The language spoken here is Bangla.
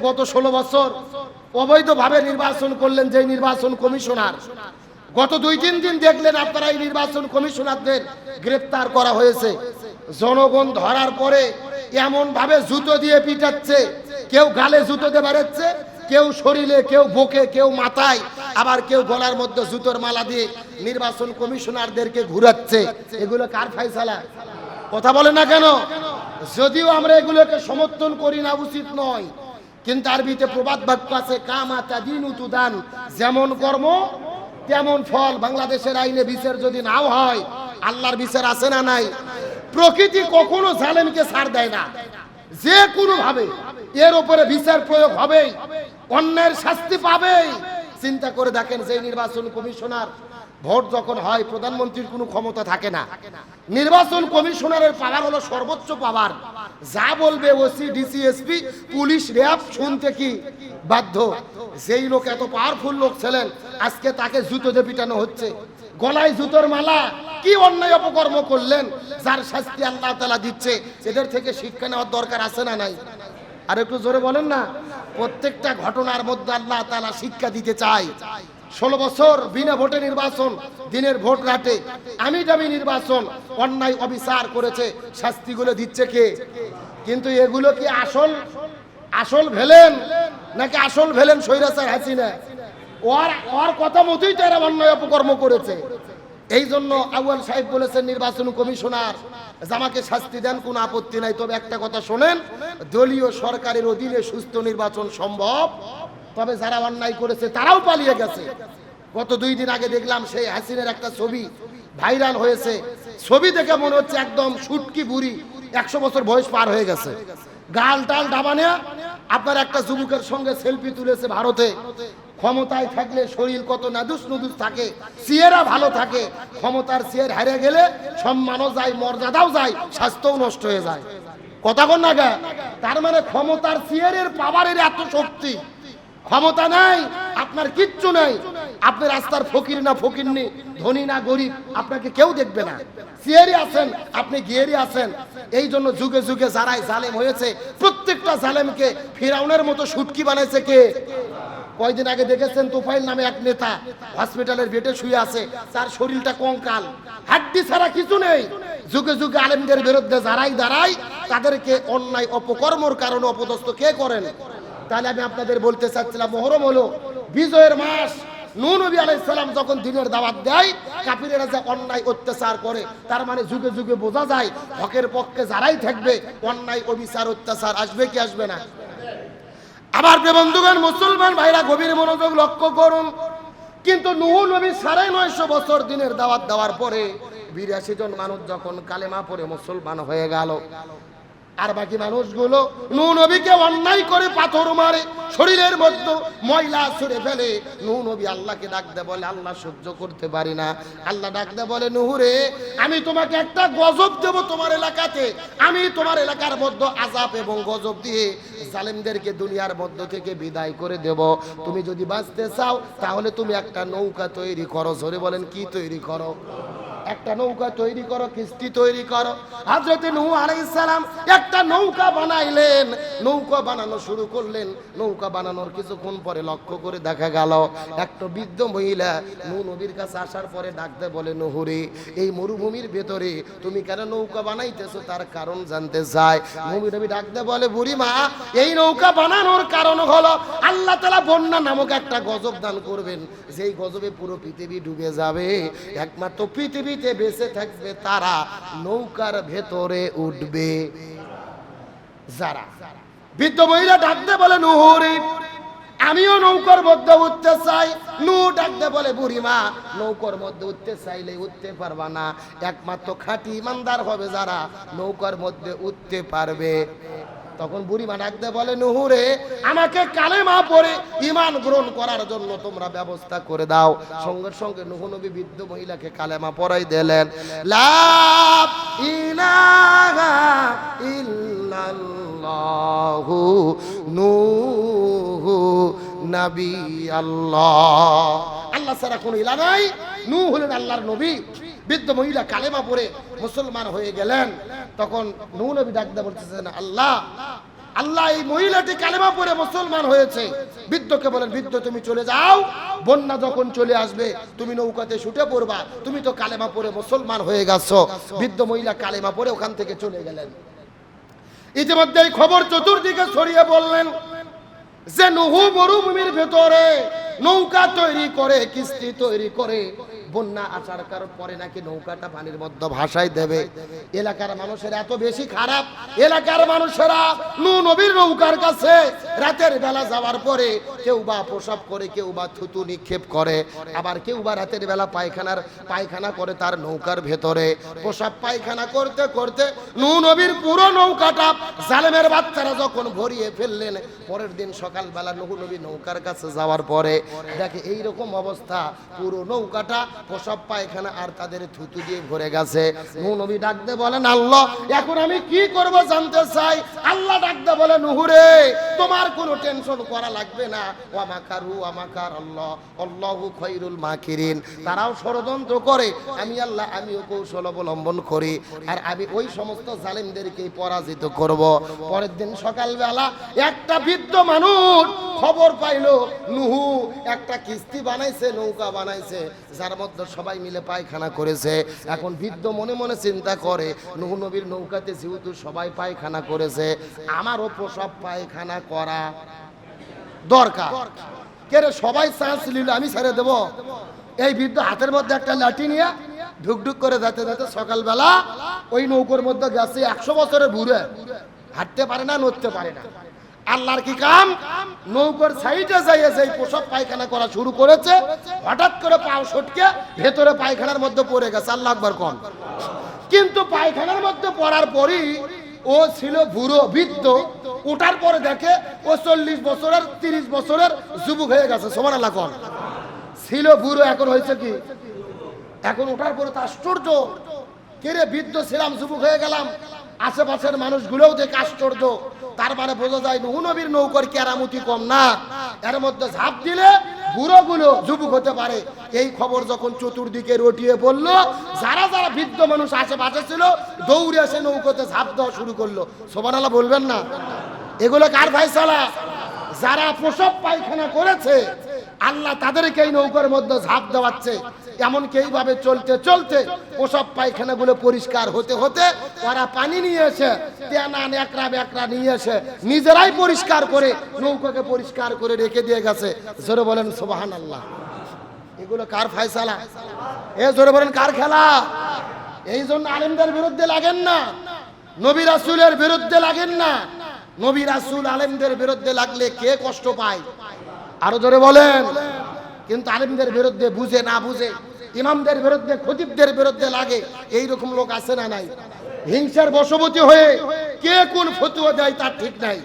গত 16 বছর অবৈধভাবে নির্বাচন করলেন যে নির্বাচন কমিশনার, গত 2-3 দিন দেখলেন আপনারা এই নির্বাচন কমিশনারদের গ্রেফতার করা হয়েছে। জনগণ ধরার পরে এমন ভাবে জুতো দিয়ে পিটাচ্ছে, কেউ গালে জুতো দিয়ে বেড়াচ্ছে, কেউ শরীরে, কেউ বুকে, কেউ মাথায়, আবার কেউ গলার মধ্যে জুতোর মালা দিয়ে নির্বাচন কমিশনারদেরকে ঘুরাচ্ছে। এগুলো কার ফায়সালা? কথা বলে না কেন? যদিও আমরা এগুলোকে সমর্থন করি না, উচিত নয়, কিন্তু আরবিতে প্রবাদ বাক্য আছে, কামা তাদিনু তুদান, যেমন কর্ম তেমন ফল। বাংলাদেশের আইনে বিচার যদি নাও হয়, আল্লাহর বিচার আছে না নাই? প্রকৃতি কখনো জালেমকে ছাড় দেয় না, যে কোনো ভাবে এর উপরে বিচার প্রয়োগ হবেই, অন্যের শাস্তি পাবেই। চিন্তা করে দেখেন, যে নির্বাচন কমিশনার ভোট যখন হয়, প্রধানমন্ত্রীর কোনো ক্ষমতা থাকে না। নির্বাচন কমিশনারের পাওয়ার হলো সর্বোচ্চ পাওয়ার, যা বলবে OC, DC, SP, police, RAB শুনতে কি বাধ্য। যেই লোক এত পাওয়ারফুল লোক ছিলেন, আজকে তাকে জুতো দিয়ে পিটানো হচ্ছে, গলায় জুতোর মালা। কি অন্যায় অপকর্ম করলেন, যার শাস্তি আল্লাহ তাআলা দিচ্ছে। এদের থেকে শিক্ষা নেওয়ার দরকার আছে না নাই? আর একটু জোরে বলেন না। প্রত্যেকটা ঘটনার মধ্যে আল্লাহ তাআলা শিক্ষা দিতে চায়। 16 বছর বিনা ভোটে নির্বাচন, দিনের ভোট রাতে আমি দামি নির্বাচন, অন্যায় অবিচার করেছে, শাস্তিগুলো দিচ্ছে কে? কিন্তু এগুলো কি আসল ভেলেন নাকি আসল ভেলেন স্বৈরাচার হাসিনা? ওর কথা মতোই তো এরা অন্যায় অপকর্ম করেছে। এই জন্য আউয়াল সাহেব বলেছেন, নির্বাচন কমিশনার জামাকে শাস্তি দেন, কোনো আপত্তি নাই, তবে একটা কথা শোনেন, দলীয় সরকারের অধীনে সুস্থ নির্বাচন সম্ভব, তবে যারা অন্যায় করেছে তারাও পালিয়ে গেছে। গত 2 দিন আগে দেখলাম সেই হাসিনের একটা ছবি ভাইরাল হয়েছে। ছবি দেখে মনে হচ্ছে একদম শুটকি বুড়ি, 100 বছর বয়স পার হয়ে গেছে, গাল টাল ডাবানে আপনার একটা যুবকের সঙ্গে সেলফি তুলেছে ভারতে। ক্ষমতায় থাকলে শরীর কত নাদুস নুদুস থাকে, চেহারা ভালো থাকে, ক্ষমতার চেয়ার হারিয়ে গেলে সম্মানও যায়, মর্যাদাও যায়, স্বাস্থ্যও নষ্ট হয়ে যায়। কথা কন না গা? তার মানে ক্ষমতার চেয়ারের পাওয়ারের এত শক্তি, ক্ষমতা নাই আপনার কিচ্ছু নাই, আপনি রাস্তার ফকির না ফকিরনি, ধনী না গরিব, আপনাকে কেউ দেখবে না, চেয়ারে আছেন আপনি, গিয়ারে আছেন। এই জন্য যুগে যুগে যারাই জালেম হয়েছে, প্রত্যেকটা জালেমকে ফিরাউনের মতো শুটকি বানাইছে কে? কয়দিন আগে দেখেছেন তোফাইল নামে এক নেতা হসপিটালের বেডে শুয়ে আছে, তার শরীরটা কঙ্কাল, হাড্ডি ছাড়া কিছু নেই। যুগে যুগে আলেমদের বিরুদ্ধে যারাই দাঁড়ায়, তাদেরকে অন্যায় অপকর্মর কারণে অপদস্থ কে করেন? তাহলে আমি আপনাদের বলতে চাচ্ছিলাম, মুহররম হলো বিজয়ের মাস। নূহ নবী আলাইহিস সালাম যখন দ্বীনের দাওয়াত দেয়, কাফিরেরা যে অন্যায় অত্যাচার করে, তার মানে যুগে যুগে বোঝা যায় হকের পক্ষে যারাই থাকবে, অন্যায় অবিচার অত্যাচার আসবে কি আসবে না? আবার বন্ধুগণ, মুসলমান ভাইরা গভীর মনোযোগ লক্ষ্য করুন। কিন্তু নূহ নবী 950 বছর দিনের দাওয়াত দেওয়ার পরে 82 জন মানুষ যখন কালেমা পড়ে মুসলমান হয়ে গেল, আর বাকি মানুষগুলো নূহ নবীকে অন্যায় করে পাথর মারে, শরীরের মধ্যে ময়লা ছুঁড়ে ফেলে। নূহ নবী আল্লাহকে ডাকতে বলে, আল্লাহ সহ্য করতে পারি না। আল্লাহ ডাকতে বলে, নূহ রে, আমি তোমাকে একটা গজব দেব তোমার এলাকাতে, আমি তোমার এলাকার মধ্যে আযাব এবং গজব দিয়ে জালেমদেরকে দুনিয়ার মধ্য থেকে বিদায় করে দেব। তুমি যদি বাঁচতে চাও তাহলে তুমি একটা নৌকা তৈরি করো। জোরে বলেন, কি তৈরি করো? একটা নৌকা তৈরি করো, কিস্তি তৈরি করো। হযরত নূহ আলাইহিস সালাম একটা নৌকা বানাইলেন, নৌকা বানানো শুরু করলেন। নৌকা বানানোর কিছুক্ষণ পরে লক্ষ্য করে দেখা গেল একটা বৃদ্ধ মহিলা নূহ নবীর কাছে আসার পরে ডাকতে বলে, নূহ রে, এই মরুভূমির ভেতরে তুমি কেন নৌকা বানাইতেছো তার কারণ জানতে চায়। নূহ নবী ডাকতে বলে, বুড়ি মা, এই নৌকা বানানোর কারণ হলো আল্লাহ তাআলা বন্যা নামক একটা গজব দান করবেন, যেই গজবে পুরো পৃথিবী ডুবে যাবে, একমাত্র পৃথিবী বেঁচে থাকবে তারা, নৌকার ভেতরে উঠবে যারা। বৃদ্ধ মহিলা ডাকতে বলে, নূহ রে, আমিও নৌকার মধ্যে উঠতে চাই। নূহ ডাকতে বলে, বুড়িমা, নৌকার মধ্যে উঠতে চাইলে উঠতে পারবা না, একমাত্র খাঁটি ইমানদার হবে যারা নৌকার মধ্যে উঠতে পারবে। তখন বুড়িমা ডাকতে বলে, নূহ রে, আমাকে কালেমা পড়ে ঈমান গ্রহণ করার জন্য তোমরা ব্যবস্থা করে দাও। সঙ্গে সঙ্গে নূহ নবী বৃদ্ধ মহিলাকে কালেমা পড়াই দিলেন। লা ইলাহা ইল্লাল্লাহু নূহ নবী আল্লাহ, আল্লাহ ছাড়া কোনো ইলাহ নাই, নূহ হলেন আল্লাহর নবী। বৃদ্ধ মহিলা কালেমা পড়ে মুসলমান হয়ে গেলেন। তখন নূহ নবী ডাকতে বলতেছেন, আল্লাহ, আল্লাহ এই মহিলাটি কালেমা পড়ে মুসলমান হয়েছে। বৃদ্ধকে বলেন, বৃদ্ধ তুমি চলে যাও, বন্যা যখন চলে আসবে তুমি নৌকাতে ছুটে পড়বা, তুমি তো কালেমা পড়ে মুসলমান হয়ে গেছো। বৃদ্ধ মহিলা কালেমা পড়ে ওখান থেকে চলে গেলেন। ইতিমধ্যে এই খবর চতুর্দিকে ছড়িয়ে বললেন যে নুহু মরুভূমির ভেতরে নৌকা তৈরি করে, কিস্তি তৈরি করে, বন্যা আসার কারণ পরে নাকি নৌকাটা পানির মধ্যে ভাসাই দেবে। এলাকার মানুষেরা এত বেশি খারাপ, এলাকার মানুষেরা নূহ নবীর নৌকার কাছে রাতের বেলা যাওয়ার পরে কেউ বা প্রসাব করে, কেউ বা থুতু নিক্ষেপ করে, আবার কেউ বা রাতের বেলা পায়খানা করে তার নৌকার ভেতরে। প্রসাব পায়খানা করতে করতে নূহ নবীর পুরো নৌকাটা জালেমের বাচ্চারা যখন ভরিয়ে ফেললেন, পরের দিন সকালবেলা নূহ নবী নৌকার কাছে যাওয়ার পরে দেখে এইরকম অবস্থা, পুরো নৌকাটা প্রসাব পায়খানা আর তাদের থুতু দিয়ে ভরে গেছে। নূহ নবী ডাকতে বলেন, আল্লাহ এখন আমি কি করব জানতে চাই। আল্লাহ ডাকতে বলে, নূহ রে তোমার কোনো টেনশন করা লাগবে না। ওয়া মাকারু ওয়া মাকার আল্লাহ আল্লাহু খায়রুল মাকিরিন। তারাও ষড়যন্ত্র করে, আমি আল্লাহ আমিও কৌশল অবলম্বন করি, আর আমি ওই সমস্ত জালিমদেরকে পরাজিত করব। পরের দিন সকালবেলা একটা বৃদ্ধ মানুষ খবর পাইলো নূহ একটা কিস্তি বানাইছে, নৌকা বানাইছে, যার মধ্যে সবাই মিলে পায়খানা করেছে। এখন বৃদ্ধ মনে মনে চিন্তা করে, নূহ নবীর নৌকাতে যেহেতু সবাই পায়খানা করেছে, আমারও প্রসাব পায়খানা করা দরকার। কে রে সবাই চান্স নিল, আমি ছেড়ে দেব? এই বৃদ্ধ হাতের মধ্যে একটা লাঠি নিয়ে ঢুকঢুক করে যেতে যেতে সকালবেলা ওই নৌকার মধ্যে গেছে। 100 বছরের বুড়ে, হাঁটতে পারে না, নড়তে পারে না। আল্লাহর কি কাম, নৌকার সাইডে যাইয়ে যেই প্রসাব পায়খানা করা শুরু করেছে, হঠাৎ করে পাও সটকে ভেতরে পায়খানার মধ্যে পড়ে গেছে। আল্লাহ আকবার কোন। কিন্তু পায়খানার মধ্যে পড়ার পরই ও ছিল বুড়ো বৃদ্ধ, ওঠার পরে দেখে ও 40 বছরের 30 বছরের যুবক হয়ে গেছে। সুবহানাল্লাহ কোন। ছিল বুড়ো, এখন হয়েছে কি, এখন ওঠার পরে তো আশ্চর্য, কে রে বৃদ্ধ ছিলাম যুবক হয়ে গেলাম। আশেপাশের মানুষগুলোও দেখে আশ্চর্য। তার মানে বোঝা যায় নূহ নবীর নৌকার কেরামতি কম না। এর মধ্যে ঝাঁপ দিলে বুড়োগুলো যুবক হতে পারে। এই খবর যখন চতুর্দিকে রটিয়ে পড়ল, যারা যারা বৃদ্ধ মানুষ আশেপাশে ছিল দৌড়ে এসে নৌকাতে ঝাঁপ দেওয়া শুরু করলো। সুবহানাল্লাহ বলবেন না? এগুলো কার ফায়সালা? যারা প্রসব পায়খানা করেছে আল্লাহ তাদেরকে এই নৌকার মধ্যে ঝাঁপ দেওয়াচ্ছে। এমনকি এইভাবে চলতে চলতে প্রসব পায়খানাগুলো পরিষ্কার হতে হতে ওরা পানি নিয়ে এসে তেনা নেকড়া বেকড়া নিয়ে এসে নিজেরাই পরিষ্কার করে নৌকাকে পরিষ্কার করে রেখে দিয়ে গেছে। জোরে বলেন সুবহানাল্লাহ। এগুলো কার ফায়সালা? এ জোরে বলেন কার খেলা? এই জন্য আলেমদের বিরুদ্ধে লাগেন না, নবী রাসূলের বিরুদ্ধে লাগেন না। নবী রাসূল আলেমদের বিরুদ্ধে লাগলে কে কষ্ট পায়? আরো জোরে বলেন। কিন্তু আলেমদের বিরুদ্ধে বুঝে না বুঝে, ইমামদের বিরুদ্ধে, খতিবদের বিরুদ্ধে লাগে, এইরকম লোক আছে না নাই? হিংসার বশবর্তী হয়ে কে কোন ফতোয়া দেয় তার ঠিক নাই।